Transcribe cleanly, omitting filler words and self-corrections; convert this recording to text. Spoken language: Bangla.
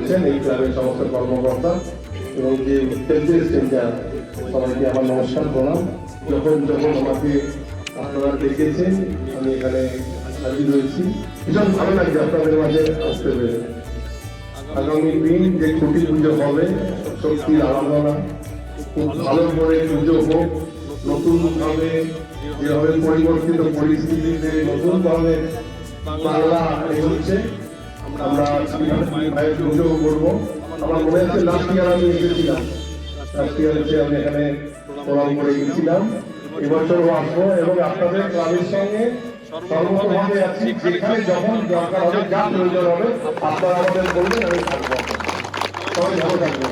করেছেন এই ক্লাবের সমস্ত কর্মকর্তা এবং যে সবাইকে আমার নমস্কার প্রণাম। যখন আমাকে আপনারা ডেকেছেন আমি এখানে হাজির হয়েছি, ভীষণ ভালো লাগছে আপনাদের মাঝে আসতে পেরে। আগামী দিন যে খুঁটি পুজো হবে, শক্তির আরাধনা, খুব ভালো করে পুজো হোক, নতুন ভাবে যেভাবে পরিবর্তিত পরিস্থিতিতে নতুন ভাবে বাংলা এগোচ্ছে, আমরা মায়ের পুজো করবো। আমার মনে আছে লাস্ট ইয়ার আমি এসেছিলাম, লাস্ট ইয়ার এসে আমি এখানে প্রণাম করে গেছিলাম। এবছরও আসবো এবং আপনাদের ক্লাবের সঙ্গে সর্বতভাবে আছি। যেখানে যখন দরকার হবে, যা প্রয়োজন হবে আপনারা আমাদের বলবেন, আমি থাকবো। সবাই ভালো থাকবেন।